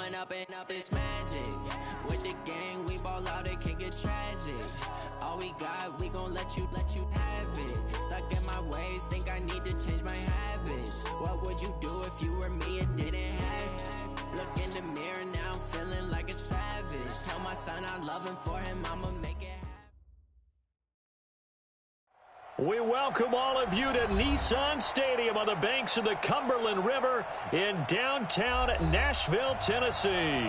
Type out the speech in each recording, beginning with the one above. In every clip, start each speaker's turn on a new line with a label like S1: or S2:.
S1: Growing up this magic. With the gang, we ball out, it can get tragic. All we got, we gon' let you have it. Stuck in my ways, think I need to change my habits. What would you do if you were me and didn't have it? Look in the mirror, now I'm feeling like a savage. Tell my son I love him, for him I'ma make it happen.
S2: We welcome all of you to Nissan Stadium on the banks of the Cumberland River in downtown Nashville, Tennessee.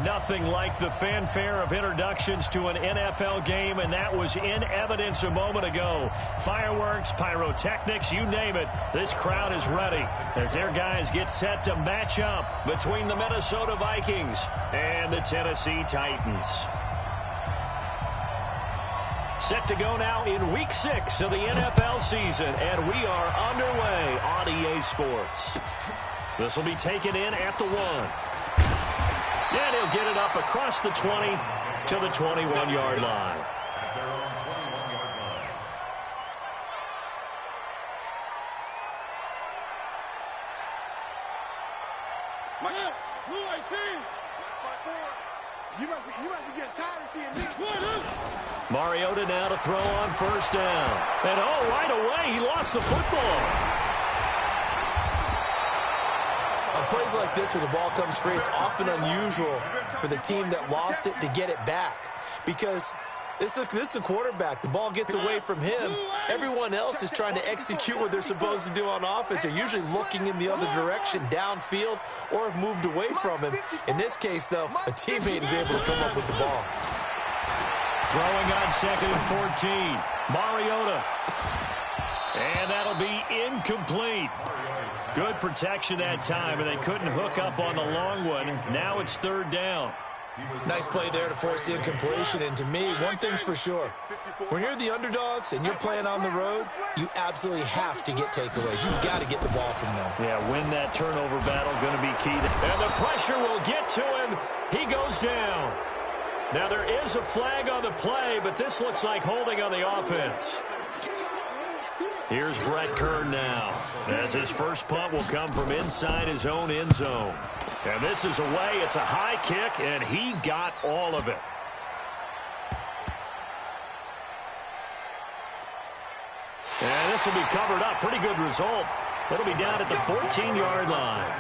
S2: Nothing like the fanfare of introductions to an NFL game, and that was in evidence a moment ago. Fireworks, pyrotechnics, you name it. This crowd is ready as their guys get set to match up between the Minnesota Vikings and the Tennessee Titans. Set to go now in Week 6 of the NFL season, and we are underway on EA Sports. This will be taken in at the 1. And he'll get it up across the 20 to the 21-yard line.
S3: You must be getting tired of seeing me.
S2: Mariota now to throw on first down. And right away, he lost the football.
S4: On plays like this where the ball comes free, it's often unusual for the team that lost it to get it back. Because this is the quarterback. The ball gets away from him. Everyone else is trying to execute what they're supposed to do on offense. They're usually looking in the other direction, downfield, or have moved away from him. In this case, though, a teammate is able to come up with the ball.
S2: Throwing on 2nd and 14. Mariota. And that'll be incomplete. Good protection that time, and they couldn't hook up on the long one. Now it's 3rd down.
S4: Nice play there to force the incompletion. And to me, one thing's for sure. When you're the underdogs and you're playing on the road, you absolutely have to get takeaways. You've got to get the ball from them.
S2: Yeah, win that turnover battle, going to be key. And the pressure will get to him. He goes down. Now there is a flag on the play, but this looks like holding on the offense. Here's Brett Kern now, as his first punt will come from inside his own end zone. And this is away. It's a high kick, and he got all of it. And this will be covered up. Pretty good result. It'll be down at the 14-yard line.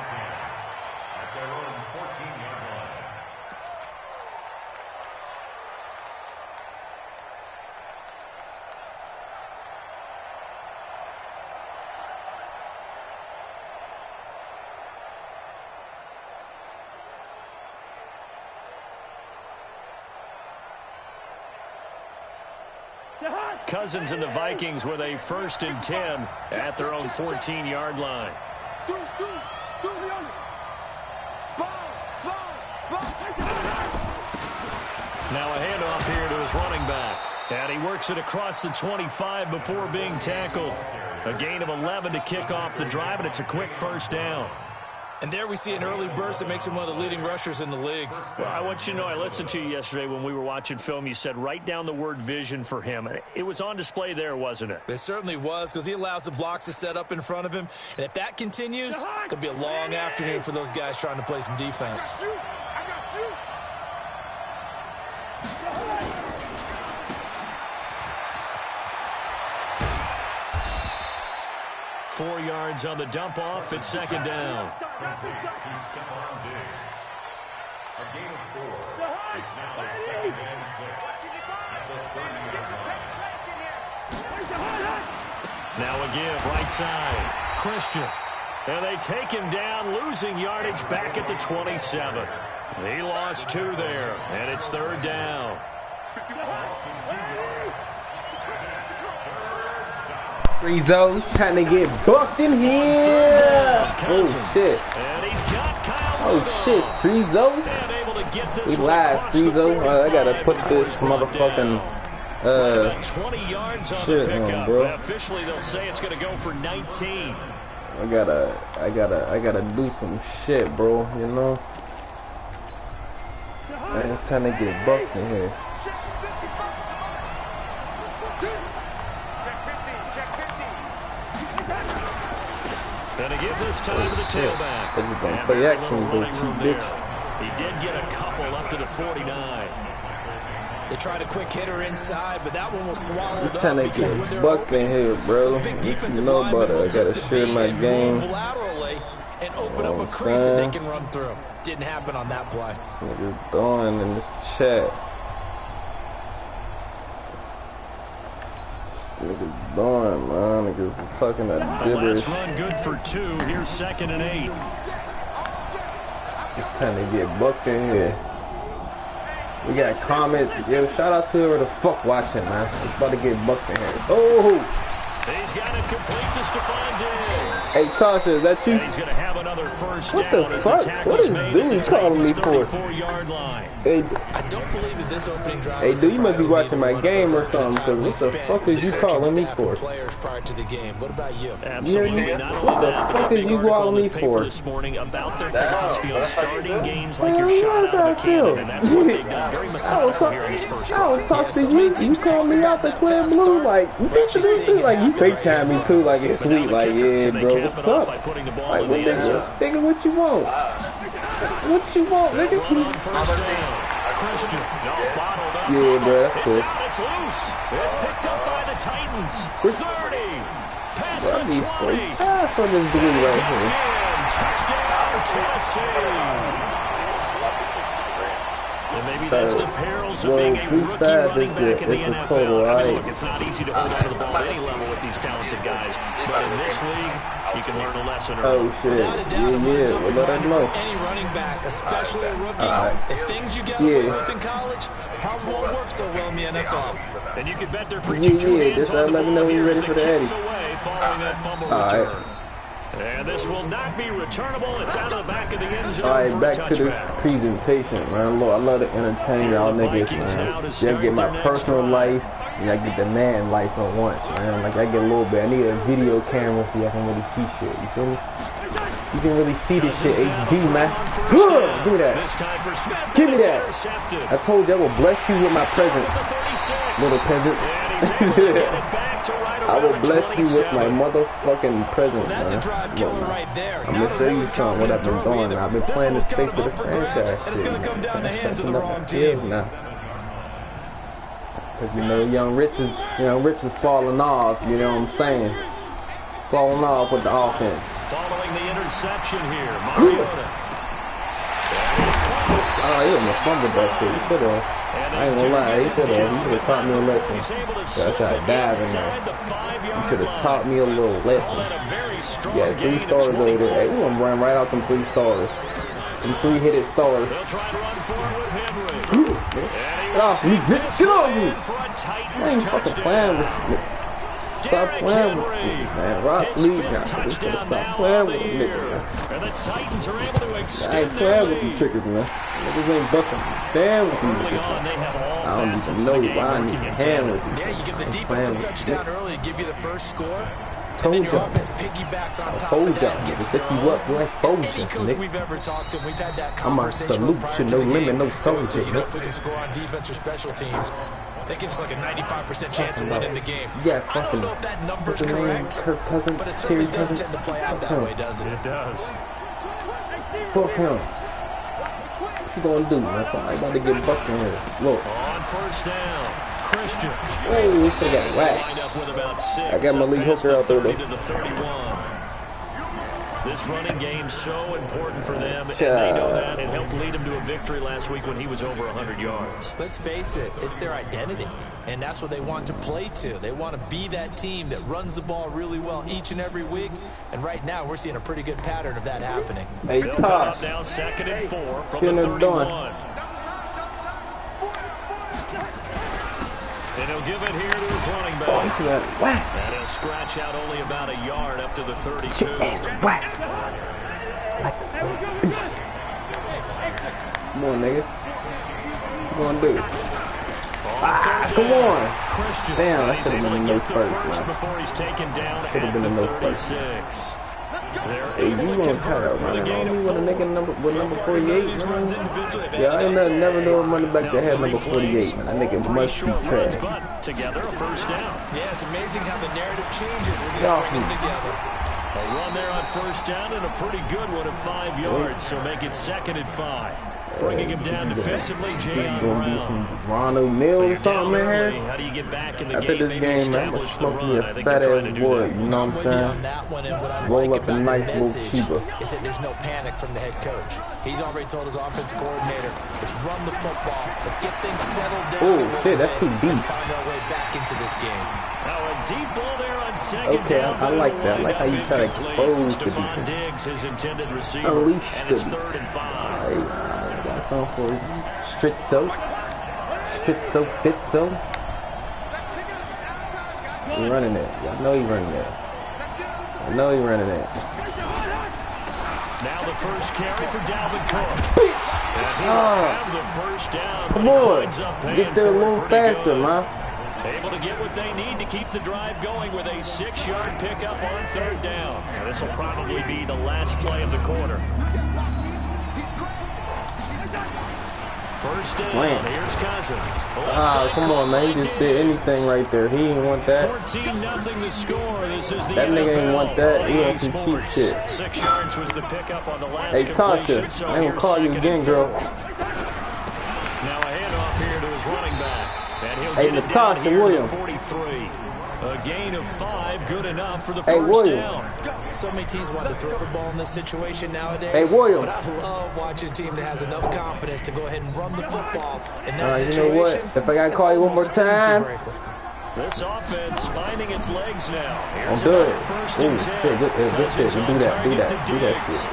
S2: Cousins and the Vikings with a 1st and 10 at their own 14-yard line. Now a handoff here to his running back. And he works it across the 25 before being tackled. A gain of 11 to kick off the drive, and it's a quick 1st down.
S4: And there we see an early burst that makes him one of the leading rushers in the league.
S2: Well, I want you to know, I listened to you yesterday when we were watching film. You said write down the word vision for him. It was on display there, wasn't it?
S4: It certainly was, because he allows the blocks to set up in front of him. And if that continues, it'll be a long afternoon for those guys trying to play some defense.
S2: 4 yards on the dump off. It's 2nd down. Now a give right side. Christian. And they take him down, losing yardage back at the 27. He lost 2 there, and it's 3rd down.
S5: Rizzo's trying to get bucked in here. Oh shit. Oh shit, Rizzo. We live, Rizzo. I gotta put this motherfucking
S2: 20 yards on
S5: shit
S2: the pickup.
S5: on, bro.
S2: Officially they'll say it's gonna go for 19.
S5: I gotta do some shit, bro, you know? Man, it's time to get bucked in here.
S2: Gonna give this time to the tailback.
S5: They're just gonna play action, go cheap bitch.
S2: He did get a couple up to the 49.
S4: They tried a quick hitter inside, but that one was swallowed
S5: I'm trying
S4: up
S5: to
S4: because
S5: get
S4: when they're
S5: bucked in here, bro.
S4: those big defensive
S5: No
S4: linemen
S5: butter.
S4: will
S5: I gotta
S4: take the
S5: share my
S4: beat and
S5: game.
S4: move laterally and open up a crease that they can run through. Didn't happen on that play.
S5: This nigga's throwing in this chat. This nigga's throwing, man. Niggas talking that gibberish.
S2: Last run good for 2. Here's 2nd and 8.
S5: Just trying to get bucked in here. We got comments. Yo, shout out to whoever the fuck watching, man. It's about to get bucked in here. Oh!
S2: He's got it complete to Stephon Diggs.
S5: Hey, Tasha, is that you?
S2: And he's going to have another first
S5: What
S2: down
S5: the
S2: as
S5: fuck?
S2: the tackle's
S5: What is
S2: made
S5: dude
S2: at the
S5: calling me
S2: Titans'
S5: for?
S2: 34-yard line.
S5: Hey,
S4: I don't believe that this opening drive.
S5: hey, dude, you must be watching my game or
S4: something.
S5: something, because what the fuck is you calling me for?
S4: Players prior to the game. What about you?
S2: Absolutely.
S5: Yeah,
S2: Not
S5: what
S2: only
S5: the
S2: that, but
S5: fuck
S2: the
S5: is
S2: big
S5: you
S2: article
S5: calling
S2: in
S5: me
S2: this paper
S5: for?
S2: this morning about their philosophy on starting games like you're
S5: Man,
S2: shot
S5: that's
S2: out
S5: how
S2: of
S5: I
S2: a
S5: feel.
S2: cannon, and that's what they've done. Very methodical here in this first
S5: I
S2: drive.
S5: was talking
S4: so
S5: to
S4: many
S5: you. You
S4: teams
S5: called me
S4: talk
S5: out the
S4: about
S5: clear
S4: that
S5: blue,
S4: start.
S5: like,
S4: We're actually
S5: you
S4: seeing it
S5: like, you
S4: happen right
S5: FaceTime me
S4: here.
S5: too, like, it's
S2: But now
S5: sweet,
S2: the
S5: like,
S2: kicker,
S5: yeah,
S2: can they
S5: bro,
S2: cap
S5: what's
S2: it off
S5: up?
S2: by putting the ball
S5: Like,
S2: in
S5: what
S2: the end zone?
S5: nigga, what you want? What you want, nigga?
S2: Run on first down. Christian, no, bottled up.
S5: Yeah, bro, that's
S2: It's
S5: cool.
S2: out, it's loose. It's picked up by the Titans. 30. Past
S5: Bro, I
S2: the
S5: need
S2: 20.
S5: free pass for this dude right
S2: Gets
S5: here.
S2: in. Touchdown, Tennessee. And maybe that's the perils of being a rookie running back in the NFL. I mean, look, it's not easy to hold on to the ball at any level with these talented guys. But in this league, you can learn a lesson early.
S5: Oh, shit.
S4: Without a doubt,
S5: Yeah,
S4: it's
S5: yeah,
S4: open
S5: well, let us
S4: minded
S5: know.
S4: for any running back, especially a rookie.
S5: Alright.
S4: The things you get
S5: Yeah.
S4: away with in college probably won't work so well in the NFL.
S2: And you can bet they're preaching two
S5: Yeah,
S2: hands
S5: just
S2: on the
S5: let me know
S2: ball
S5: when you're
S2: here as
S5: ready
S2: the
S5: for the
S2: kicks
S5: Eddie.
S2: away following that fumble
S5: Alright.
S2: return. And this will not be returnable. It's out of the back of the end zone
S5: Alright,
S2: for
S5: back
S2: a
S5: to this
S2: touchback.
S5: presentation, man. Look, I love to entertain y'all
S2: And the
S5: niggas,
S2: Vikings now to
S5: man.
S2: start
S5: Y'all get my
S2: their next
S5: personal
S2: drive.
S5: life, and I get the man life at once, man. Like, I get a little bit. I need a video camera so y'all can really see shit, you feel me? You can really see this shit, HD, man. Give me that.
S2: This time for Smith.
S5: Give me
S2: It's
S5: that.
S2: intercepted.
S5: I told you I will bless you with my present,
S2: At the 36.
S5: little peasant.
S2: And he's able to get it back to right
S5: I will
S2: around the
S5: bless you with my
S2: 27.
S5: motherfucking present,
S4: That's a
S5: man.
S4: drive killer right there.
S5: I'm
S4: Not
S5: gonna
S4: a
S5: show you
S4: really
S5: something what I've been
S4: confident throw
S5: doing.
S4: either.
S5: I've been
S4: This
S5: playing
S4: one
S5: this
S4: was
S5: face
S4: kind
S5: for
S4: of
S5: the
S4: up for grabs,
S5: franchise
S4: and it's
S5: shit.
S4: going to come down to hands of the
S5: Stepping up
S4: wrong
S5: field
S4: team.
S5: now. Cause you know young Rich is falling off, you know what I'm saying? Falling off with the offense.
S2: Following the interception here, Mariota.
S5: Oh, he almost fumbled that shit. He should have. I ain't gonna lie, he should have taught me a lesson.
S2: He's able to
S5: I
S2: slip
S5: tried
S2: it
S5: diving
S2: inside
S5: there.
S2: the 5-yard
S5: You should have
S2: line.
S5: taught me a little
S2: Call
S5: lesson.
S2: that a very strong
S5: Yeah, 3
S2: gain of
S5: stars over there.
S2: 24.
S5: Hey, we gonna run right out them 3 stars. Them 3-headed stars.
S2: They'll try to run forward with Henry.
S5: Get off me, bitch. Get off me.
S2: For a
S5: I
S2: Titans
S5: ain't fucking playing
S2: touchdown.
S5: with me. Stop
S2: Derrick
S5: playing with
S2: Henry.
S5: me, man. Rock
S2: His
S5: lead
S2: fifth
S5: now.
S2: touchdown
S5: Stop
S2: now
S5: playing
S2: on
S5: with
S2: the
S5: them
S2: year.
S5: niggas, man.
S2: And the Titans are able to
S5: I
S2: extend
S5: ain't
S2: their
S5: playing with them
S2: lead.
S5: triggers, man. Niggas ain't bucking. Stand with these
S2: Early
S5: niggas.
S2: on, they have all
S5: I don't
S2: facets
S5: even
S2: of
S5: know
S2: the game
S5: why I need
S2: working
S5: to
S2: in
S5: hand
S2: tandem.
S5: with these
S4: Yeah, you
S5: niggas.
S4: give the
S5: I'm
S4: defense
S5: playing
S4: a
S5: with
S4: touchdown
S5: shit.
S4: early, give you the first score. And
S5: Told
S4: then your
S5: y'all.
S4: offense piggybacks on
S5: I
S4: top
S5: told
S4: of that
S5: y'all.
S4: and gets
S5: Pick
S4: their
S5: you
S4: own.
S5: up like
S4: And any
S5: Folgers,
S4: coach
S5: Nick.
S4: we've ever talked to, we've had that
S5: I'm a
S4: conversation
S5: salute
S4: prior
S5: you,
S4: to
S5: no
S4: the
S5: limit,
S4: game.
S5: no
S4: They would say,
S5: soldier,
S4: you know,
S5: Nick.
S4: if we can score on defense or special teams, that gives us like a 95% chance of winning the game.
S5: Yeah,
S4: I don't
S5: fucking.
S4: know if that number's
S5: What's his name?
S4: correct,
S5: Kirk Cousins.
S4: but it certainly
S5: Terry
S4: does
S5: Cousins.
S4: tend to play out
S5: Fuck
S4: that
S5: him.
S4: way, doesn't it?
S2: It does.
S5: Fuck him. What you gonna do, man? Somebody about to get bucked in here. Look.
S2: On first down, Christian.
S5: Oh, we still got whacked.
S2: Lined up with about 6.
S5: I got Malik
S2: Up past
S5: Hooker
S2: the
S5: out there,
S2: 30
S5: though.
S2: to the 31. This running game so important for them, and they know that. It helped lead them to a victory last week when he was over 100 yards.
S4: Let's face it, it's their identity, and that's what they want to play to. They want to be that team that runs the ball really well each and every week, and right now we're seeing a pretty good pattern of that happening.
S5: Hey,
S2: They'll come up
S5: Tosh.
S2: now 2nd and 4 from
S5: Shouldn't
S2: the
S5: have done.
S2: 31. And he'll give it here to his running
S5: Oh,
S2: back.
S5: you got whack.
S2: And he'll scratch out only about a yard up to the 32.
S5: Ass whack. Like a beast. Come on, nigga. What you gonna do? Ah, come on.
S2: Christian.
S5: Damn, that
S2: He's
S5: should've
S2: able
S5: been
S2: to
S5: a no
S2: get the
S5: first,
S2: first
S5: man.
S2: before he's taken down
S5: Should've
S2: at
S5: been
S2: the
S5: a no first.
S2: 36. They're
S5: Hey,
S2: able
S5: you
S2: to
S5: gonna try to
S2: convert with
S5: run
S2: a
S5: it
S2: gain
S5: on me
S2: of
S5: with a
S2: 4.
S5: nigga number 48,
S4: These
S5: man?
S4: runs individually have
S5: Yeah, I
S4: added up
S5: ain't never
S4: to
S5: know a running back that had
S2: Now
S5: number
S2: 3 plays,
S5: 48, man. That
S2: all
S5: nigga
S2: 3
S5: must be
S2: short runs,
S5: trash.
S2: but together a first down.
S4: Yeah, it's amazing how the narrative changes when you
S5: Y'all
S4: string them
S5: can-
S4: together.
S2: A run there on first down and a pretty good one of 5 yards, so make it 2nd and 5. Bringing him down defensively, Jayon Brown.
S5: Ronald Mills or something in here.
S2: How do you get back in the
S5: After
S2: game?
S5: this game, man, I'm going to smoke me a fat ass wood, you know what I'm saying? Roll up a nice little Cuba.
S4: Is that there's no panic from the head coach. He's already told his offensive coordinator, let's run the football, let's get things settled down.
S5: Oh, shit, that's too deep.
S4: Find our way back into this game.
S2: Now a deep ball there on second
S5: Okay,
S2: down.
S5: I like that. I like how you try to expose the
S2: Stephon
S5: defense.
S2: Diggs, his intended receiver,
S5: Unleash
S2: and it's
S5: the
S2: 3rd and 5.
S5: I got something for you. Stritzo. Fitzo. He running it. I know he running it. I know he running it.
S2: Now the first carry for Dalvin Cook. And he will have the first down.
S5: Come on. Get there a little faster, man.
S2: Able to get what they need to keep the drive going with a 6-yard pickup on 3rd down. This will probably be the last play of the quarter. First down, here's Cousins.
S5: Come on, man. He just did anything right there. He didn't want that.
S2: 14-0 the score. This is the
S5: That nigga ain't want that. He want some cheap shit.
S2: 6 yards was the pickup on the last
S5: Hey,
S2: completion.
S5: Tasha, I ain't gonna call you again, girl.
S2: Now a handoff here to his running back. And he'll
S5: Hey,
S2: get it down
S5: Natasha
S2: here
S5: Williams.
S2: to 43. A gain of 5, good enough for the first down.
S4: So many teams want to throw the ball in this situation nowadays.
S5: Hey, Williams.
S4: But I love watching a team that has enough confidence to go ahead and run the football in that
S5: You
S4: situation.
S5: know what? If I gotta call you one more time,
S2: This offense finding its legs now.
S5: I'm good. Ooh, shit, good shit. Do that shit.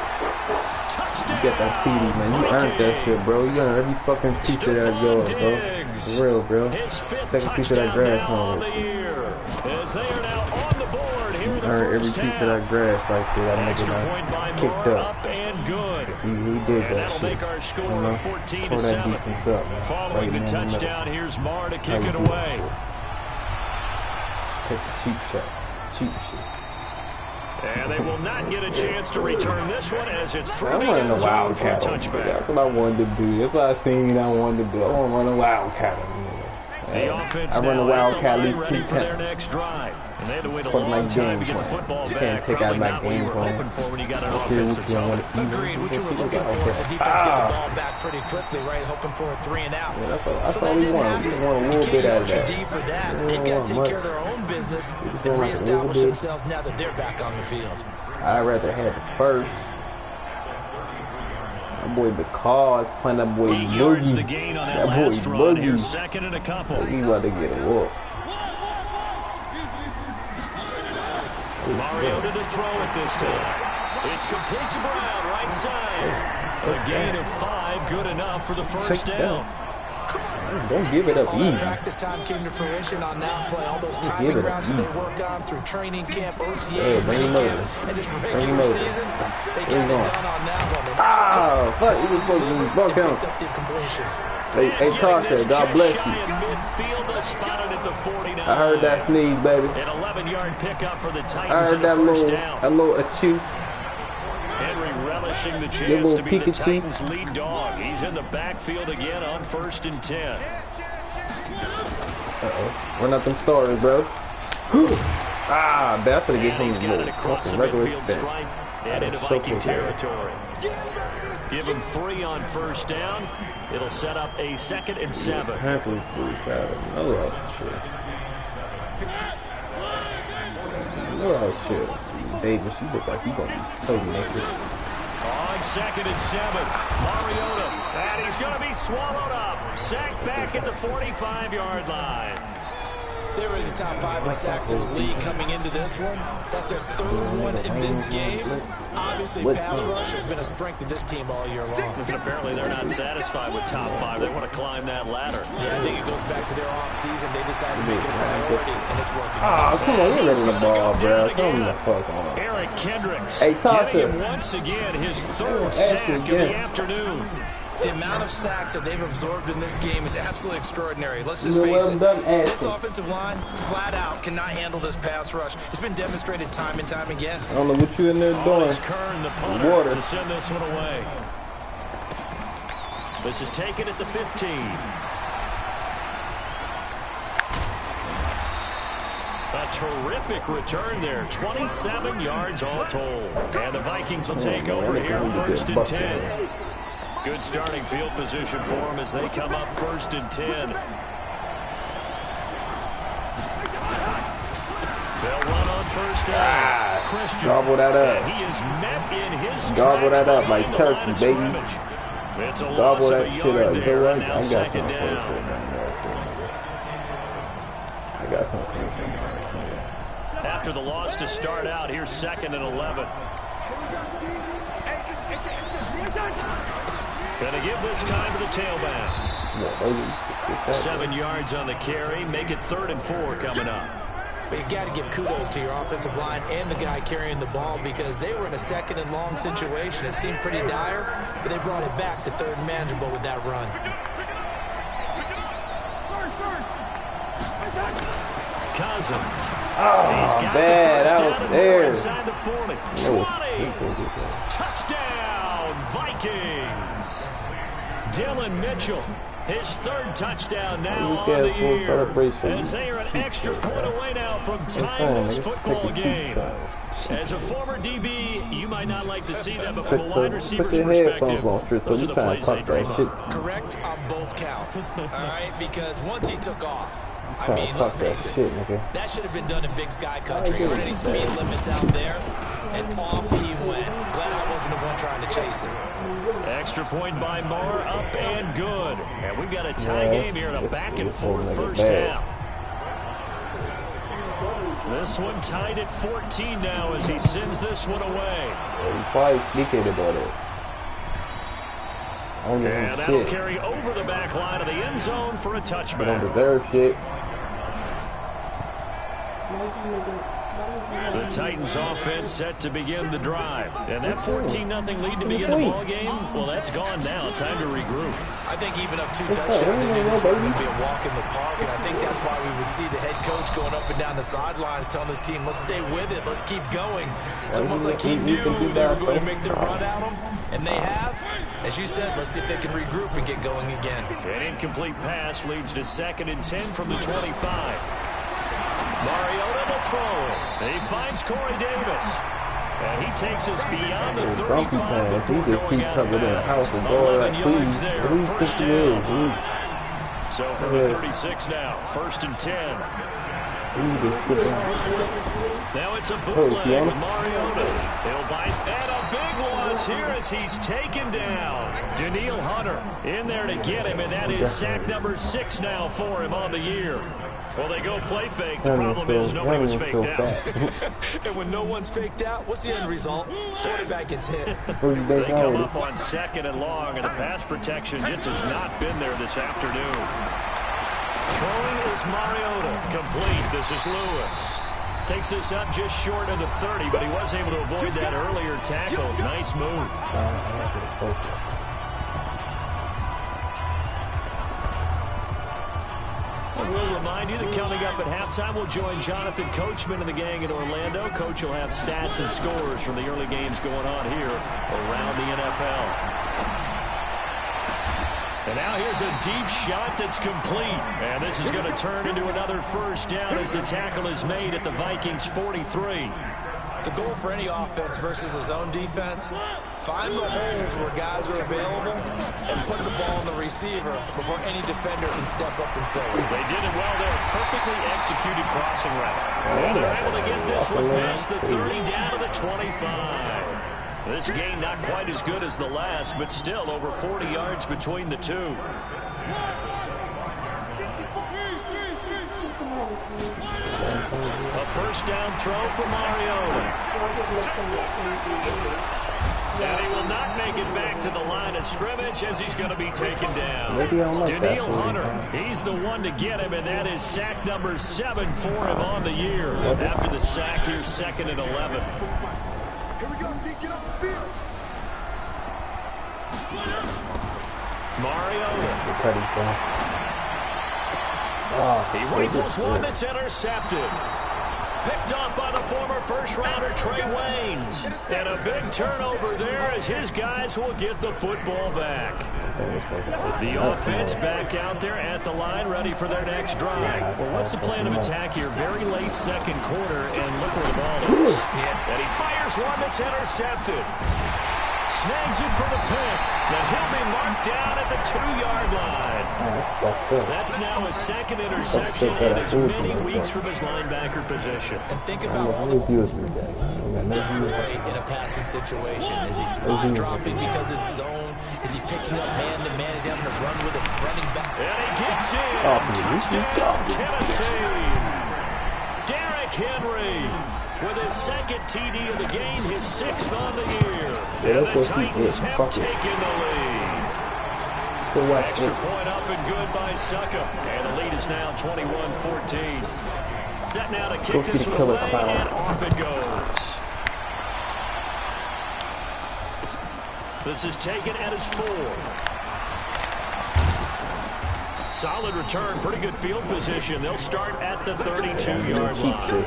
S5: You get that TD, man. You earned that shit, bro. You earned every fucking piece of that goal, bro. For real, bro. Second piece of that grass, man.
S2: As they are now on the board here in the
S5: Earned every
S2: first
S5: piece of
S2: half.
S5: that grass right there. That
S2: Extra
S5: nigga
S2: point by
S5: done kicked
S2: Moore,
S5: up.
S2: and good.
S5: He did
S2: And
S5: that
S2: that'll
S5: shit.
S2: make our score
S5: You know?
S2: 14
S5: Tore
S2: to
S5: that
S2: 7.
S5: defense up, man.
S2: Following
S5: Right
S2: the
S5: in
S2: touchdown, here's Marr to kick
S5: How
S2: it
S5: you do
S2: away.
S5: Take the cheap shot. Cheap shit.
S2: And they will not get a chance to return this one as it's thrown
S5: I'm running
S2: in
S5: a
S2: zone for a
S5: wildcat.
S2: touchback.
S5: That's what I wanted to do. That's what I seen I wanted to do. I want to run a wildcat.
S2: The offense
S5: I run a
S2: now at the
S5: wildcat at
S2: line
S5: least
S2: ready
S5: 2
S2: for their
S5: times.
S2: next drive. And they had to wait a
S5: Part of my
S2: long time
S5: game
S2: to get the
S5: plan.
S2: football
S5: Can't
S2: back.
S5: take out
S2: Probably
S5: my
S2: not what you
S5: game
S2: were
S5: plan.
S2: hoping for when you got an
S5: Okay,
S2: offense
S5: what
S2: that's
S5: you
S2: up.
S5: want to see?
S4: Agreed. What you were looking for is the defense get the ball back pretty quickly, right? Hoping for a 3 and out.
S5: Yeah, that's
S4: So
S5: all
S4: that
S5: we
S4: didn't
S5: want.
S4: happen.
S5: We want a
S4: You
S5: little
S4: can't
S5: bit out of
S4: hold your
S5: that.
S4: D for that.
S5: We
S4: They've
S5: don't
S4: got
S5: want
S4: to take
S5: much.
S4: care of their own business
S5: just
S4: and
S5: want like a little
S4: reestablish
S5: bit.
S4: themselves now that they're back on the field.
S5: I'd rather have the first. That boy because playing that boy
S2: 8 yards the
S5: Boogie.
S2: gain on that
S5: That boy
S2: last run. Here's
S5: Boogie.
S2: 2nd and a couple.
S5: He about to get a whoop.
S2: Mariota to throw it this time. It's complete to Brown, right side. A gain of 5, good enough for the first down.
S5: Don't give it up
S4: All that
S5: easy.
S4: practice time came to fruition on that play. All those
S5: Give
S4: timing
S5: it
S4: routes that
S5: easy.
S4: they work on through training camp, OTAs,
S5: Hey, bring him
S4: minicamp,
S5: over.
S4: and just
S5: Bring him
S4: regular
S5: over.
S4: season. They
S5: Bring him
S4: got it
S5: on.
S4: done on that one. And
S5: Ah, fuck, he was supposed to be buck down.
S4: picked up the completion.
S5: Hey, Tasha, God bless you.
S2: Midfield spotted at the 49.
S5: I heard that sneeze, baby.
S2: An 11-yard pickup for the
S5: I
S2: Titans
S5: heard
S2: and a
S5: that
S2: first
S5: little,
S2: down.
S5: that little achoo.
S2: Henry relishing the
S5: Little
S2: chance to be the
S5: Pikachu.
S2: Titans' lead dog. He's in the backfield again on 1st and 10.
S5: Run up them starters, bro. That's gonna get
S2: He's
S5: him
S2: got
S5: a
S2: it across the
S5: regular
S2: midfield
S5: spin.
S2: stripe and into
S5: So
S2: Viking
S5: cool.
S2: territory. Give him 3 on 1st down. It'll set up a 2nd and 7.
S5: Panthers pretty proud of no other shit. No other shit. Davis, you look like you gonna be so naked.
S2: On 2nd and 7, Mariota, and he's going to be swallowed up. Sacked back at the 45-yard line.
S4: They were in the top 5 in sacks in the league coming into this one. That's their 3rd one in this game. Obviously, pass rush has been a strength of this team all year long.
S2: And apparently they're not satisfied with top 5. They want to climb that ladder.
S4: Yeah, I think it goes back to their offseason. They decided to make it a priority, and it's working.
S5: Come on, you're letting the ball, bro. Come the fuck on.
S2: Eric Kendricks
S5: Hey, Tasha.
S2: getting him once again his 3rd sack of the afternoon.
S4: The amount of sacks that they've absorbed in this game is absolutely extraordinary. Let's just
S5: You know
S4: face
S5: what
S4: it.
S5: I'm done
S4: This
S5: asking.
S4: offensive line, flat out, cannot handle this pass rush. It's been demonstrated time and time again.
S5: I don't know what you in there doing.
S2: It's Kern, the punter,
S5: Water.
S2: to send this one away. This is taken at the 15. A terrific return there. 27 yards all told. And the Vikings will take over here 1st and 10. Good starting field position for them as they come up 1st and 10. They'll run on 1st down. Christian.
S5: Gobble that up.
S2: And he is met in his
S5: Gobble that up like
S2: behind the
S5: turkey,
S2: line of
S5: baby.
S2: scrimmage. It's a
S5: Gobble
S2: loss of
S5: that
S2: a
S5: shit
S2: yard
S5: up.
S2: there, and
S5: I
S2: now
S5: got
S2: 2nd down.
S5: I got something.
S2: After the loss to start out, here's 2nd and 11. Going to give this time to the tailback. 7 yards on the carry. Make it 3rd and 4 coming up.
S4: But you got to give kudos to your offensive line and the guy carrying the ball because they were in a 2nd and long situation. It seemed pretty dire, but they brought it back to 3rd and manageable with that run.
S2: Cousins.
S5: Oh, man, that was there.
S2: Inside the 40. 20. Touchdown, Vikings. Dylan Mitchell. His 3rd touchdown now on the year. As they are an extra point away now from tying this football game. As a former DB, you might not like to see that, but from a wide receiver's perspective, those are the plays they dream up.
S4: Correct on both counts, all right? Because once he took off, I mean, let's face it, that should have been done in Big Sky Country. There weren't any speed limits out there, and off he went. Glad I wasn't the one trying to chase him.
S2: Extra point by Marr, up and good. And we've got a tie game here in a back-and-forth first half. This one tied at 14 now as he sends this one away.
S5: He's probably sneaking about it.
S2: And that'll carry over the back line of the end zone for a touchback.
S5: Don't deserve shit.
S2: The Titans offense set to begin the drive. And that 14-0 lead to begin the ball game, well, that's gone now. Time to regroup.
S4: I think even up 2 touchdowns, they knew this was going to be a walk in the park, and I think that's why we would see the head coach going up and down the sidelines telling his team, let's stay with it, let's keep going. It's almost like he knew they were going to make their run at him, and they have. As you said, let's see if they can regroup and get going again.
S2: An incomplete pass leads to 2nd and 10 from the 25. Mariota will throw it. He finds Corey Davis. And he takes us beyond the 35 before going out of bounds. 11 yards there, 1st down. So for the 36 now, 1st and 10. Now it's a bootleg with Mariota. He'll bite, and a big loss here as he's taken down. Daniil Hunter in there to get him, and that is sack number 6 now for him on the year. Well, they go play fake. The problem is nobody was faked out.
S4: And when no one's faked out, what's the end result? Quarterback gets hit.
S2: They come up on 2nd and long, and the pass protection just has not been there this afternoon. Throwing is Mariota. Complete. This is Lewis. Takes this up just short of the 30, but he was able to avoid that earlier tackle. Nice move. We'll remind you that coming up at halftime, we'll join Jonathan Coachman and the gang in Orlando. Coach will have stats and scores from the early games going on here around the NFL. And now here's a deep shot that's complete. And this is going to turn into another 1st down as the tackle is made at the Vikings 43.
S4: The goal for any offense versus a zone defense, find the holes where guys are available and put the ball on the receiver before any defender can step up and fill it.
S2: They did it well there. Perfectly executed crossing route. And they're able to get this one past the 30 down to the 25. This game not quite as good as the last, but still over 40 yards between the two. A 1st down throw for Mariota. And he will not make it back to the line of scrimmage as he's going to be taken down. Daniil Hunter, he's the one to get him, and that is sack number 7 for him on the year. After the sack, here's 2nd and 11.
S3: Here we go, T. Get off the field.
S2: Mariota. He rifles one that's intercepted. Picked off by the former first-rounder Trey Waynes. And a big turnover there as his guys will get the football back. The offense back out there at the line, ready for their next drive. Well, what's the plan of attack here? Very late 2nd quarter, and look where the ball is. And he fires one that's intercepted. Snags it for the pick. And he'll be marked down at the 2-yard line. That's now his second interception in as many weeks from his linebacker position.
S4: And think about all the play in a passing situation. Is he spot dropping because it's zone? Is he picking up man-to-man? Is he having to run with a running back?
S2: And he gets in. Touchdown, Tennessee. Derrick Henry with his second TD of the game, his 6th on the year. And the Titans have taken the lead. Extra point up and good by Succa. And the lead is now 21-14. Set now to kick this one away, and off it goes. This is taken at his 4. Solid return, pretty good field position. They'll start at the 32-yard line.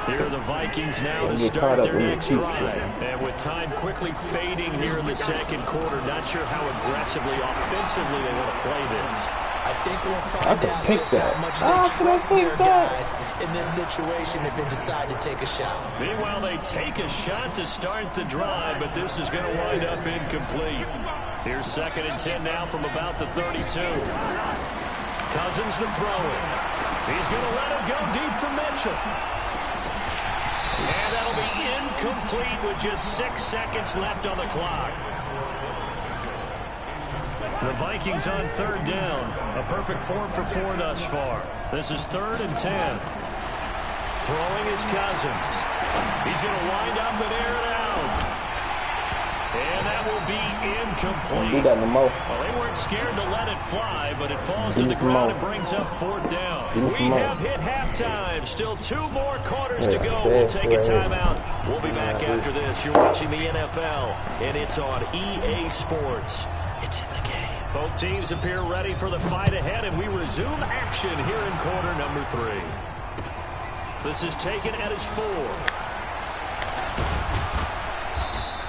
S2: Here are the Vikings now to start their next drive. And with time quickly fading here in the second quarter, not sure how aggressively, offensively they want to play this.
S4: I think we'll find out just how much they trust their guys in this situation if they decide to take a shot.
S2: Meanwhile, they take a shot to start the drive, but this is going to wind up incomplete. Here's 2nd and 10 now from about the 32. Cousins to throw it. He's going to let it go deep for Mitchell. And that'll be incomplete with just 6 seconds left on the clock. The Vikings on 3rd down. A perfect 4 for 4 thus far. This is 3rd and 10. Throwing is Cousins. He's going to wind up and air it out. And that will be incomplete. Well, they weren't scared to let it fly, but it falls to the ground and brings up 4th down. We have hit halftime. Still 2 more quarters to go. We'll take a timeout. We'll be back after this. You're watching the NFL, and it's on EA Sports. It's in the game. Both teams appear ready for the fight ahead, and we resume action here in quarter number 3. This is taken at his 4.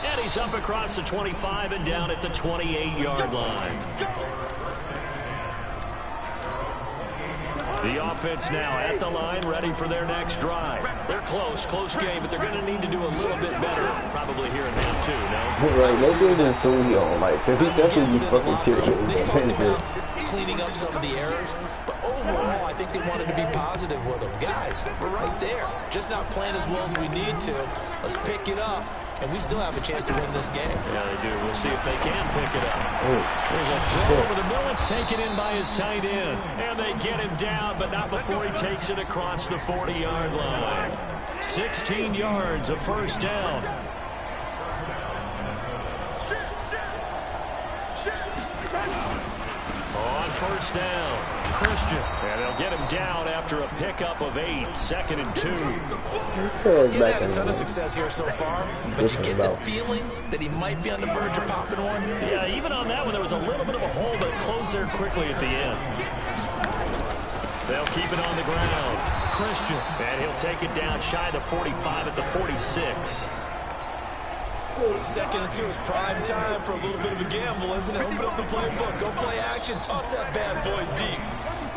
S2: And he's up across the 25 and down at the 28-yard line. The offense now at the line, ready for their next drive. They're close game, but they're going to need to do a little bit better probably here in half 2, no?
S5: Right, they do this to you on, like, because he definitely be fucking chicken.
S4: They talked about cleaning up some of the errors, but overall, I think they wanted to be positive with them. Guys, we're right there. Just not playing as well as we need to. Let's pick it up, and we still have a chance to win this game.
S2: Yeah, they do. We'll see if they can pick it up. There's a throw over the middle. It's taken in by his tight end. And they get him down, but not before he takes it across the 40-yard line. 16 yards, a 1st down. On 1st down, Christian. And they'll get him down after a pickup of 8, 2nd and 2.
S4: He's had a ton of success here so far, but you get the feeling that he might be on the verge of popping one.
S2: Yeah, even on that one, there was a little bit of a hole, but it closed there quickly at the end. They'll keep it on the ground. Christian, and he'll take it down shy of the 45 at the 46.
S4: 2nd and 2 is prime time for a little bit of a gamble, isn't it? Open up the playbook, go play action, toss that bad boy deep.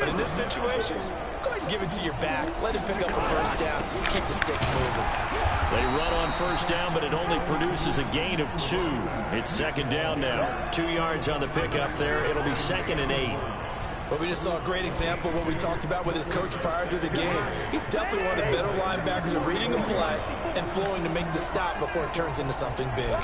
S4: But in this situation, go ahead and give it to your back. Let him pick up a 1st down. Keep the sticks moving.
S2: They run on 1st down, but it only produces a gain of 2. It's 2nd down now. 2 yards on the pickup there. It'll be 2nd and 8.
S4: But we just saw a great example of what we talked about with his coach prior to the game. He's definitely one of the better linebackers at reading the play and flowing to make the stop before it turns into something big.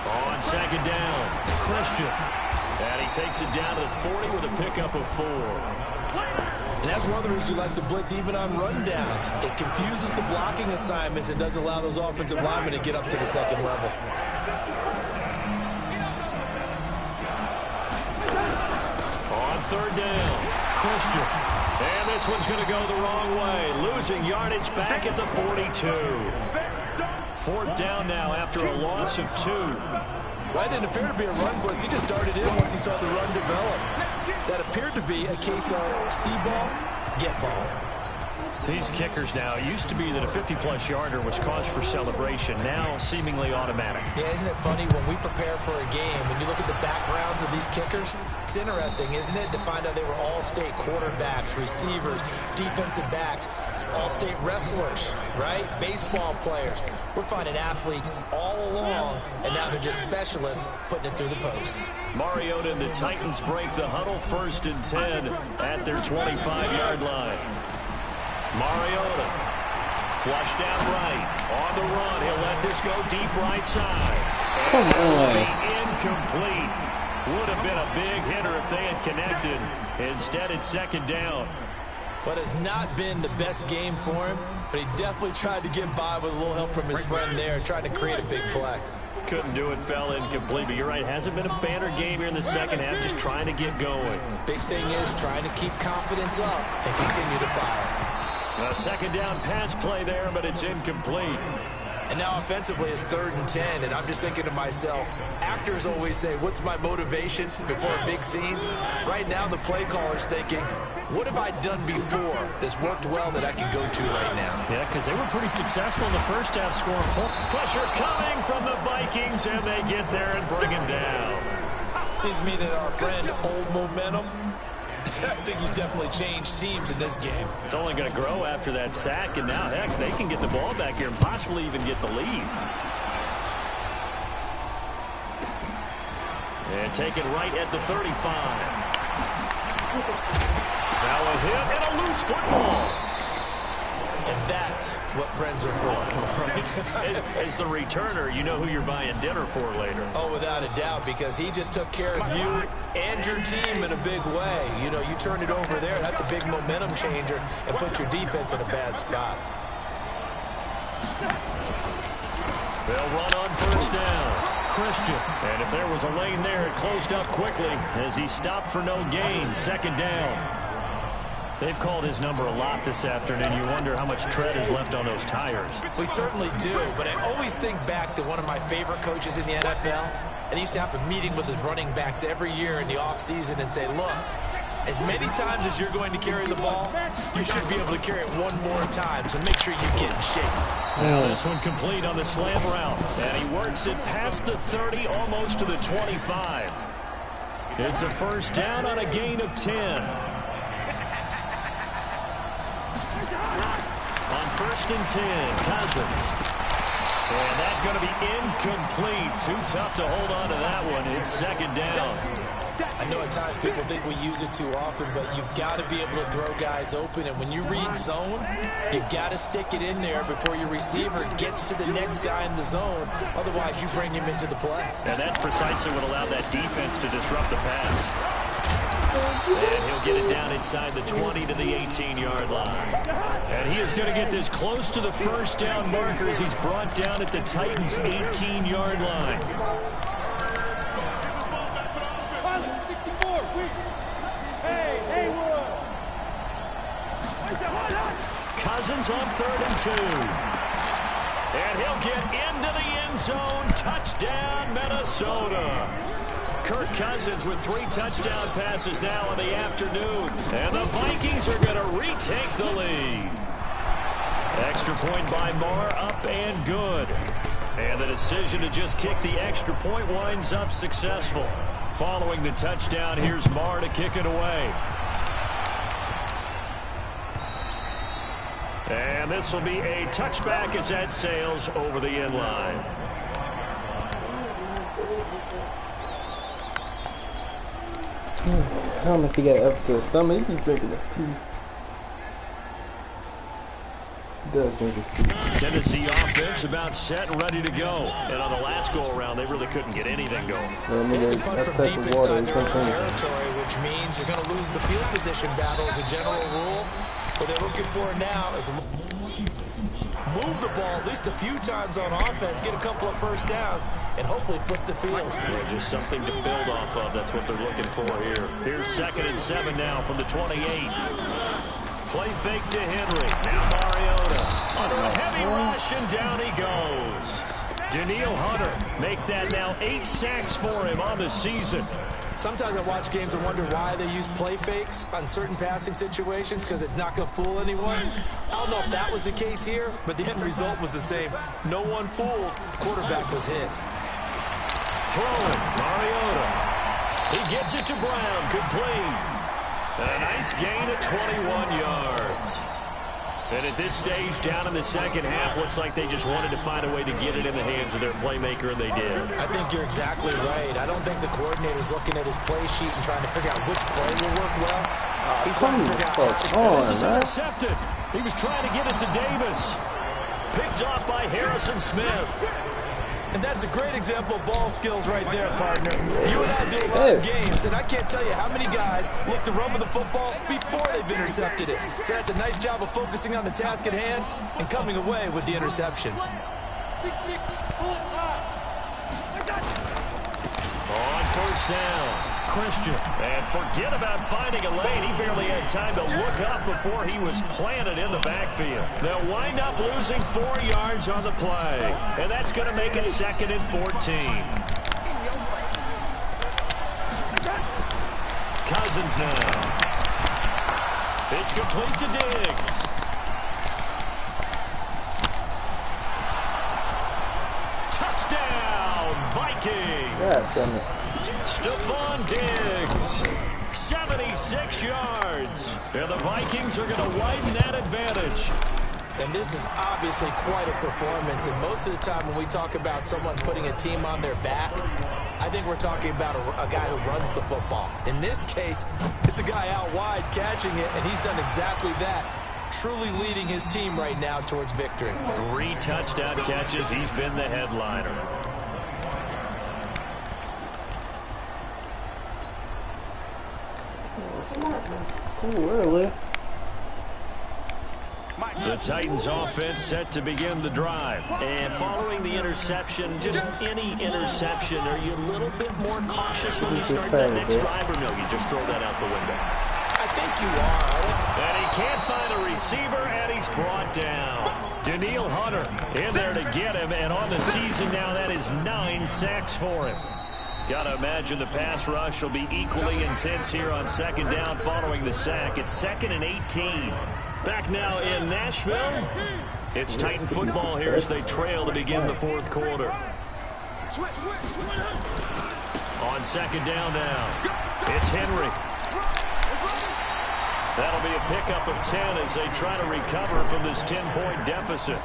S2: On 2nd down, Christian. And he takes it down to the 40 with a pickup of 4.
S4: And that's one of the reasons you like to blitz even on rundowns. It confuses the blocking assignments and doesn't allow those offensive linemen to get up to the 2nd level.
S2: On 3rd down, Christian. And this one's going to go the wrong way. Losing yardage back at the 42. 4th down now after a loss of 2.
S4: That didn't appear to be a run blitz. He just darted in once he saw the run develop. That appeared to be a case of see ball, get ball.
S2: These kickers now, it used to be that a 50-plus yarder was cause for celebration, now seemingly automatic.
S4: Yeah, isn't it funny when we prepare for a game, when you look at the backgrounds of these kickers, it's interesting, isn't it, to find out they were all-state quarterbacks, receivers, defensive backs. all-state wrestlers, right? Baseball players. We're finding athletes all along, and now they're just specialists putting it through the posts.
S2: Mariota and the Titans break the huddle, 1st and 10 at their 25-yard line. Mariota, flush down right, on the run. He'll let this go deep right side.
S5: Come on.
S2: Incomplete. Would have been a big hitter if they had connected. Instead, it's 2nd down.
S4: But it's not been the best game for him, but he definitely tried to get by with a little help from his friend there, trying to create a big play.
S2: Couldn't do it, fell incomplete. But you're right, hasn't been a banner game here in the second half, just trying to get going.
S4: Big thing is trying to keep confidence up and continue to fire.
S2: A 2nd down pass play there, but it's incomplete.
S4: And now offensively it's 3rd and 10, and I'm just thinking to myself, actors always say, what's my motivation before a big scene? Right now the play caller's thinking, what have I done before that's worked well that I can go to right now?
S2: Yeah, because they were pretty successful in the first half, scoring pressure coming from the Vikings, and they get there and bring him down.
S4: Seems to me that our friend Old Momentum, I think he's definitely changed teams in this game.
S2: It's only going to grow after that sack, and now, heck, they can get the ball back here and possibly even get the lead. And take it right at the 35. Now a hit and a loose football.
S4: And that's what friends are for.
S2: As the returner, you know who you're buying dinner for later.
S4: Oh, without a doubt, because he just took care of you and your team in a big way. You know, you turn it over there, that's a big momentum changer and put your defense in a bad spot.
S2: They'll run on 1st down. Christian. And if there was a lane there, it closed up quickly as he stopped for no gain. 2nd down. They've called his number a lot this afternoon. You wonder how much tread is left on those tires.
S4: We certainly do, but I always think back to one of my favorite coaches in the NFL, and he used to have a meeting with his running backs every year in the offseason and say, look, as many times as you're going to carry the ball, you should be able to carry it one more time, so make sure you get in shape.
S2: Now this one complete on the slam route, and he works it past the 30, almost to the 25. It's a 1st down on a gain of 10. On 1st and 10, Cousins. And that's going to be incomplete. Too tough to hold on to that one. It's 2nd down.
S4: I know at times people think we use it too often, but you've got to be able to throw guys open. And when you read zone, you've got to stick it in there before your receiver gets to the next guy in the zone. Otherwise, you bring him into the play.
S2: And that's precisely what allowed that defense to disrupt the pass. And he'll get it down inside the 20 to the 18-yard line. And he is going to get this close to the 1st down marker as he's brought down at the Titans' 18-yard line. Cousins on 3rd and 2. And he'll get into the end zone. Touchdown, Minnesota. Kirk Cousins with 3 touchdown passes now in the afternoon. And the Vikings are going to retake the lead. Extra point by Marr, up and good. And the decision to just kick the extra point winds up successful. Following the touchdown, here's Marr to kick it away. And this will be a touchback as that sails over the end line.
S5: I don't know if he got an upset stomach. He's drinking his tea. He does drink his tea.
S2: Tennessee offense about set and ready to go. And on the last go-around, they really couldn't get anything going.
S5: Yeah,
S4: Punt from deep inside their own territory, which means you're going to lose the field position battle as a general rule. What they're looking for now is move the ball at least a few times on offense, get a couple of 1st downs, and hopefully flip the field.
S2: Yeah, just something to build off of. That's what they're looking for here. Here's 2nd and 7 now from the 28. Play fake to Henry. Now Mariota. Under a heavy rush, and down he goes. Daniil Hunter make that now 8 sacks for him on the season.
S4: Sometimes I watch games and wonder why they use play fakes on certain passing situations, because it's not going to fool anyone. I don't know if that was the case here, but the end result was the same. No one fooled. The quarterback was hit.
S2: Throwing, Mariota. He gets it to Brown, complete. A nice gain at 21 yards. And at this stage, down in the second half, looks like they just wanted to find a way to get it in the hands of their playmaker, and they did.
S4: I think you're exactly right. I don't think the coordinator's looking at his play sheet and trying to figure out which play will work well. He's trying to figure out
S2: this is intercepted. He was trying to get it to Davis. Picked off by Harrison Smith.
S4: And that's a great example of ball skills right there, partner. You and I do a lot of games, and I can't tell you how many guys look to run with the football before they've intercepted it. So that's a nice job of focusing on the task at hand and coming away with the interception.
S2: On first down, Christian. And forget about finding a lane. He barely had time to look up before he was planted in the backfield. They'll wind up losing 4 yards on the play. And that's going to make it 2nd and 14. Cousins now. It's complete to Diggs. Touchdown, Vikings.
S5: Yes,
S2: Stephon Diggs, 76 yards. And the Vikings are going to widen that advantage.
S4: And this is obviously quite a performance. And most of the time when we talk about someone putting a team on their back, I think we're talking about a guy who runs the football. In this case, it's a guy out wide catching it, and he's done exactly that. Truly leading his team right now towards victory.
S2: 3 touchdown catches. He's been the headliner.
S5: It's cool early.
S2: The Titans offense set to begin the drive. And following the interception, just any interception, are you a little bit more cautious when you start that next drive, or no, you just throw that out the window?
S4: I think you are.
S2: And he can't find a receiver, and he's brought down. Danielle Hunter in there to get him, and on the season now, that is 9 sacks for him. Got to imagine the pass rush will be equally intense here on 2nd down following the sack. It's 2nd and 18. Back now in Nashville. It's Titan football here as they trail to begin the 4th quarter. On 2nd down now, it's Henry. That'll be a pickup of 10 as they try to recover from this 10-point deficit.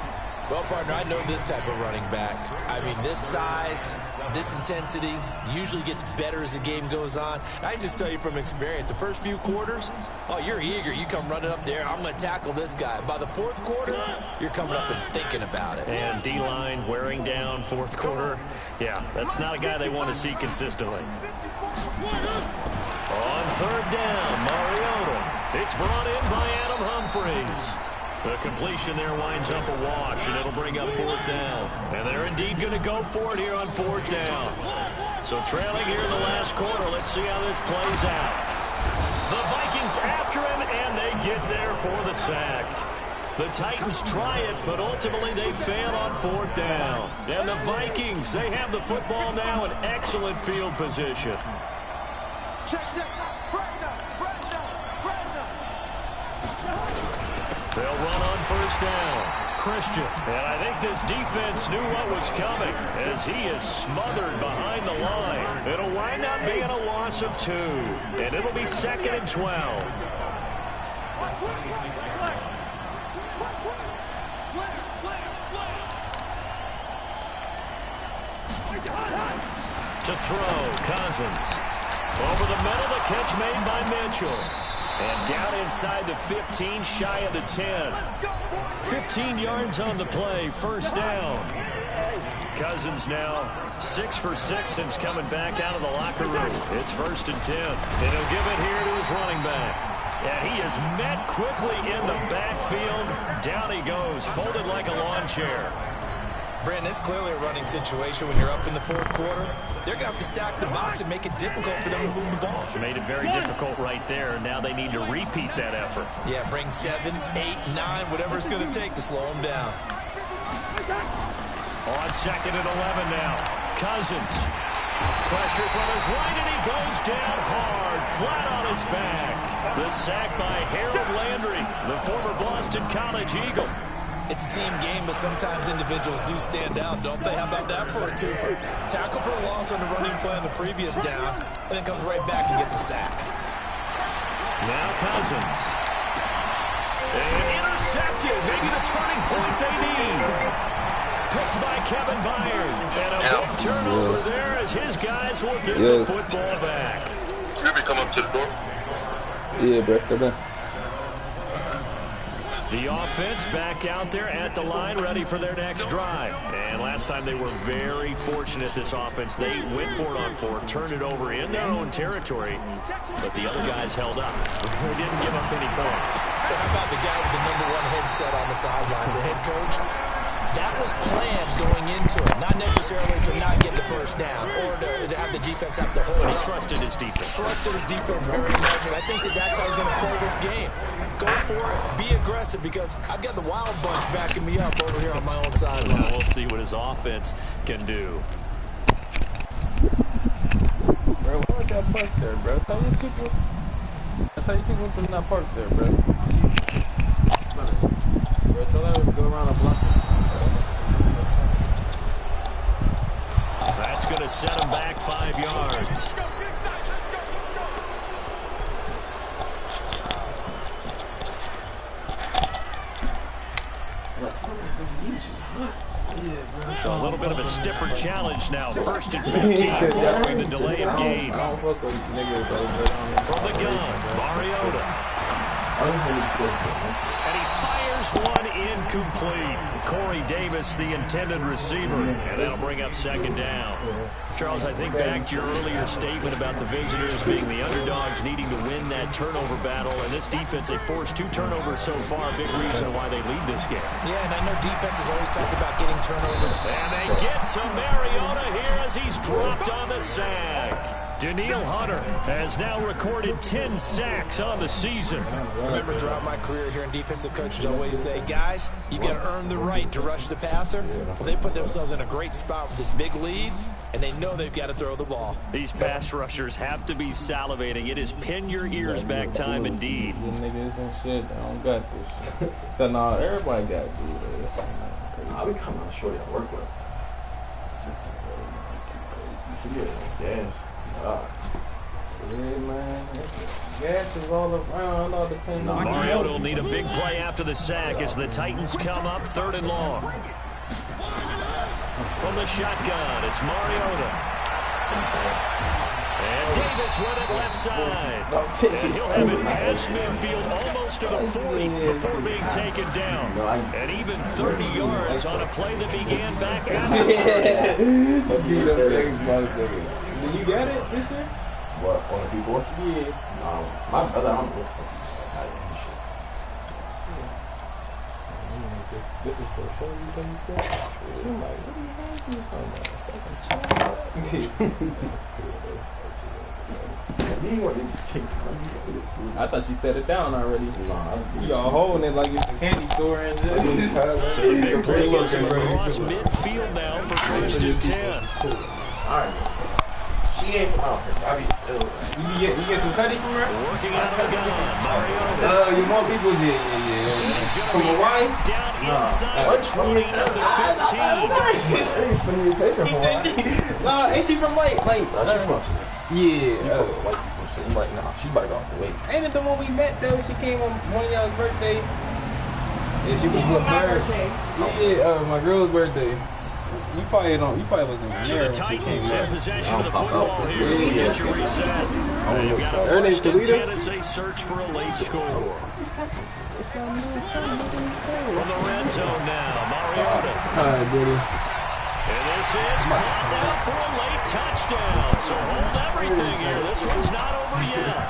S4: Well, partner, I know this type of running back. I mean, this size, this intensity usually gets better as the game goes on. I can just tell you from experience, the first few quarters, oh, you're eager. You come running up there, I'm going to tackle this guy. By the 4th quarter, you're coming up and thinking about it.
S2: And D-line wearing down 4th quarter. Yeah, that's not a guy they want to see consistently. On 3rd down, Mariota. It's brought in by Adam Humphries. The completion there winds up a wash, and it'll bring up 4th down. And they're indeed going to go for it here on 4th down. So trailing here in the last quarter, let's see how this plays out. The Vikings after him, and they get there for the sack. The Titans try it, but ultimately they fail on 4th down. And the Vikings, they have the football now in excellent field position. They'll run on 1st down. Christian. And I think this defense knew what was coming as he is smothered behind the line. It'll wind up being a loss of 2. And it'll be 2nd and 12. To throw, Cousins. Over the middle, the catch made by Mitchell. And down inside the 15, shy of the 10. 15 yards on the play, 1st down. Cousins now 6 for 6 since coming back out of the locker room. It's 1st and 10. And he'll give it here to his running back. And he is met quickly in the backfield. Down he goes, folded like a lawn chair.
S4: Brandon, it's clearly a running situation when you're up in the 4th quarter. They're going to have to stack the box and make it difficult for them to move the ball.
S2: Made it very difficult right there. Now they need to repeat that effort.
S4: Yeah, bring 7, 8, 9, whatever it's going to take to slow them down.
S2: On 2nd and 11 now. Cousins. Pressure from his right, and he goes down hard, flat on his back. The sack by Harold Landry, the former Boston College Eagle.
S4: It's a team game, but sometimes individuals do stand out, don't they? How about that for a 2 for tackle for a loss on the running play on the previous down, and then comes right back and gets a sack.
S2: Now Cousins. And intercepted turning point they need. Picked by Kevin Byard. And a big turnover there as his guys will get the football back.
S3: Maybe come up to the door.
S5: Yeah, bro, step in.
S2: The offense back out there at the line, ready for their next drive. And last time they were very fortunate, this offense. They went for it on 4, turned it over in their own territory, but the other guys held up. They didn't give up any points.
S4: So how about the guy with the #1 headset on the sidelines, the head coach? That was planned going into it, not necessarily to not get the first down or to have the defense have to hold
S2: But he
S4: up.
S2: trusted his defense.
S4: Trusted his defense very much, and I think that's how he's going to play this game. Go for it, be aggressive, because I've got the wild bunch backing me up over here on my own sideline.
S2: Well, we'll see what his offense can do.
S5: Bro, why would y'all park there, bro? Tell these people. That's how you people do not park there, bro. Bro, tell them to go around a block.
S2: That's going to set him back 5 yards. So a little bit of a stiffer challenge now. 1st and 15 following the delay of game. From the gun, Mariota. And he fires one incomplete. Corey Davis, the intended receiver. And that'll bring up 2nd down. Charles, I think back to your earlier statement about the visitors being the underdogs needing to win that turnover battle. And this defense, they forced 2 turnovers so far. Big reason why they lead this game.
S4: Yeah, and I know defenses always talk about getting turnovers.
S2: And they get to Mariota here as he's dropped on the sack. Daniil Hunter has now recorded 10 sacks on the season.
S4: Remember, throughout my career here in defensive coaches always say, guys, you got to earn the right to rush the passer. Well, they put themselves in a great spot with this big lead, and they know they've got to throw the ball.
S2: These pass rushers have to be salivating. It is pin your ears back time indeed.
S5: The niggas and shit, I don't got this shit. So now everybody got to do this.
S6: I'll be coming on shorty to work with. Yes.
S5: Yeah, man. Gas is all around. All depends on
S2: Mariota will need a big play after the sack as the Titans come up 3rd and long. From the shotgun, it's Mariota. And Davis with it left side. And he'll have it past midfield almost to the 40 before being taken down. And even 30 yards on a play that began back after the 30.
S5: Did you get it this year?
S6: What, on the P4?
S5: Yeah.
S6: No, my brother, I don't know.
S5: This is for sure you think you got? I'm like, what are you talking about? I thought you set it down already. Y'all holding it like it's a candy store and just.
S2: So they're playing across midfield now for 1st and 10.
S6: Alright. She ain't from out here.
S5: You get some cutty from her?
S2: Working out of the gun. Mariota.
S5: You more people did.
S2: He's going to
S5: From
S2: be
S5: Hawaii?
S2: down inside 20 of the 15.
S5: No, ain't she from like?
S6: She's from out here. She's
S5: Yeah.
S6: from white people shit. I'm like, nah, she's about to go off the way.
S5: Ain't it the one we met though? She came on one of y'all's birthday. Yeah, she was with her. Yeah, my girl's birthday. You probably wasn't
S2: So
S5: there.
S2: the Titans in possession of the football here as we get you reset. You've got a
S5: Her name's
S2: 1st and 10
S5: Toledo?
S2: as they search for a late score. From the red zone now, Mariota.
S5: Alright, buddy.
S2: And this is caught now for a late touchdown. So hold everything here. This one's not over yet.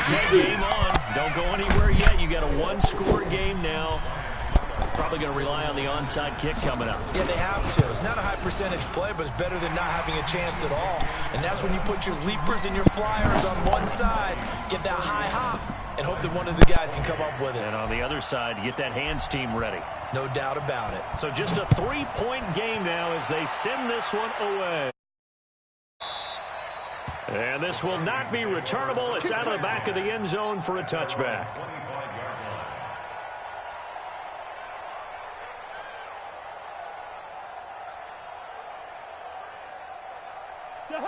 S2: Okay, game on. Don't go anywhere yet. You got a 1-score game now. Probably going to rely on the onside kick coming up.
S4: Yeah, they have to. It's not a high percentage play, but it's better than not having a chance at all. And that's when you put your leapers and your flyers on one side, get that high hop, and hope that one of the guys can come up with it.
S2: And on the other side, you get that hands team ready.
S4: No doubt about it.
S2: So just a 3-point game now as they send this one away. And this will not be returnable. It's out of the back of the end zone for a touchback.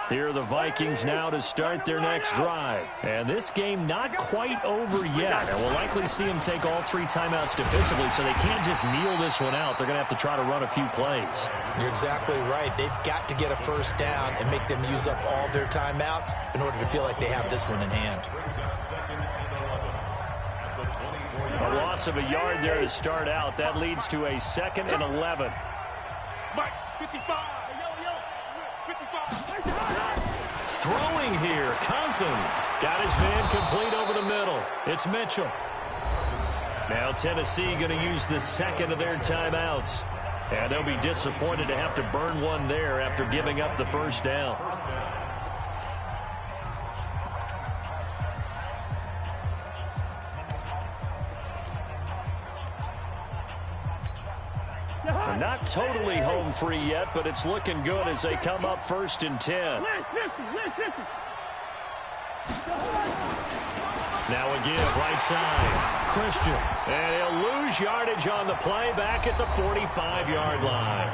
S2: Here are the Vikings now to start their next drive. And this game not quite over yet. And we'll likely see them take all 3 timeouts defensively, so they can't just kneel this one out. They're going to have to try to run a few plays.
S4: You're exactly right. They've got to get a first down and make them use up all their timeouts in order to feel like they have this one in hand.
S2: A loss of a yard there to start out. That leads to a 2nd and 11.
S7: Mike, 55.
S2: Throwing here, Cousins. Got his man complete over the middle. It's Mitchell. Now Tennessee going to use the 2nd of their timeouts. And they'll be disappointed to have to burn one there after giving up the first down. They're not totally home free yet, but it's looking good as they come up 1st and 10. Now a give right side. Christian. And he'll lose yardage on the play back at the 45-yard line.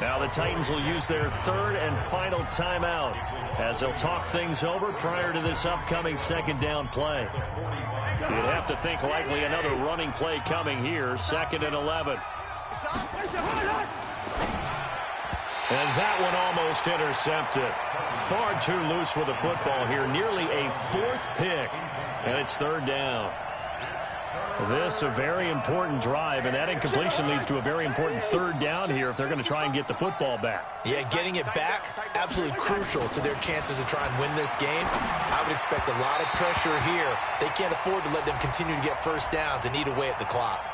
S2: Now the Titans will use their 3rd and final timeout as they'll talk things over prior to this upcoming 2nd down play. You'd have to think likely another running play coming here, 2nd and 11. And that one almost intercepted. Far too loose with the football here. Nearly a 4th pick. And it's 3rd down. This a very important drive, and that incompletion leads to a very important 3rd down here if they're going to try and get the football back.
S4: Yeah, getting it back, absolutely crucial to their chances to try and win this game. I would expect a lot of pressure here. They can't afford to let them continue to get first downs and eat away at the clock.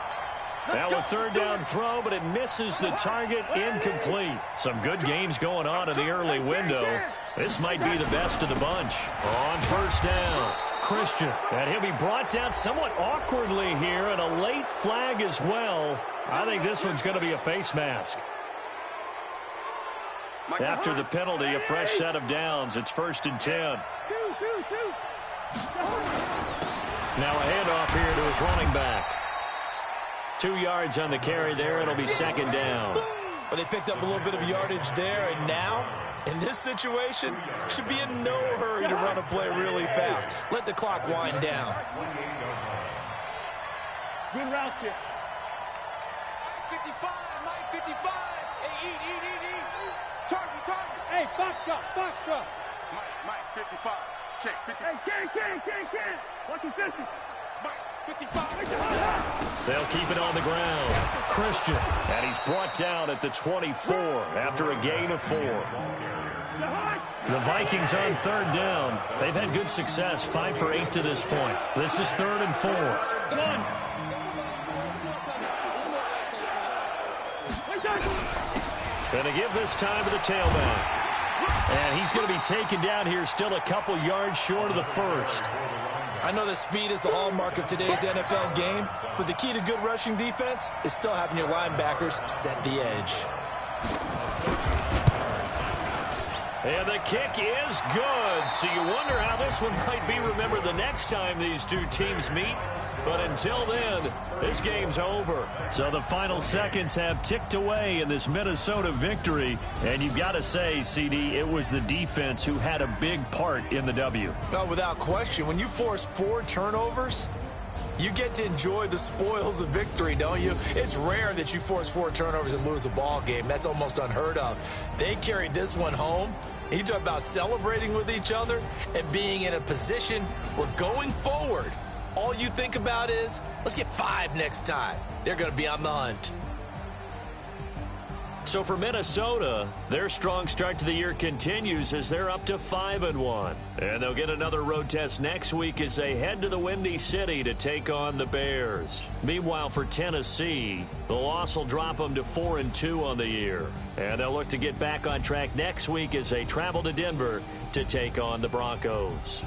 S2: Now a 3rd down throw, but it misses the target, incomplete. Some good games going on in the early window. This might be the best of the bunch. On 1st down, Christian. And he'll be brought down somewhat awkwardly here, and a late flag as well. I think this one's going to be a face mask. After the penalty, a fresh set of downs. It's 1st and 10. Now a handoff here to his running back. 2 yards on the carry there. It'll be 2nd down.
S4: But they picked up a little bit of yardage there, and now, in this situation, should be in no hurry to run a play really fast. Let the clock wind down.
S7: Good route kick. 55, Mike 55. Hey, eat. Target. Hey, foxtrot. Mike 55. Check 50. Hey, can. Watch his 50. Mike 55.
S2: They'll keep it on the ground. Christian. And he's brought down at the 24 after a gain of 4. The Vikings on 3rd down. They've had good success, 5 for 8 to this point. This is 3rd and 4. Gonna give this time to the tailback. And he's going to be taken down here, still a couple yards short of the 1st.
S4: I know that speed is the hallmark of today's NFL game, but the key to good rushing defense is still having your linebackers set the edge.
S2: And the kick is good. So you wonder how this one might be remembered the next time these two teams meet. But until then, this game's over. So the final seconds have ticked away in this Minnesota victory. And you've got to say, CD, it was the defense who had a big part in the W.
S4: Oh, without question. When you force 4 turnovers, you get to enjoy the spoils of victory, don't you? It's rare that you force 4 turnovers and lose a ball game. That's almost unheard of. They carried this one home. You talk about celebrating with each other and being in a position where going forward, all you think about is, let's get 5 next time. They're going to be on the hunt.
S2: So for Minnesota, their strong start to the year continues as they're up to 5-1. And they'll get another road test next week as they head to the Windy City to take on the Bears. Meanwhile, for Tennessee, the loss will drop them to 4-2 on the year. And they'll look to get back on track next week as they travel to Denver to take on the Broncos.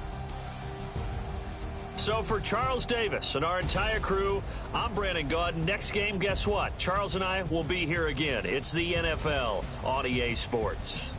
S2: So for Charles Davis and our entire crew, I'm Brandon Gaudin. Next game, guess what? Charles and I will be here again. It's the NFL on EA Sports.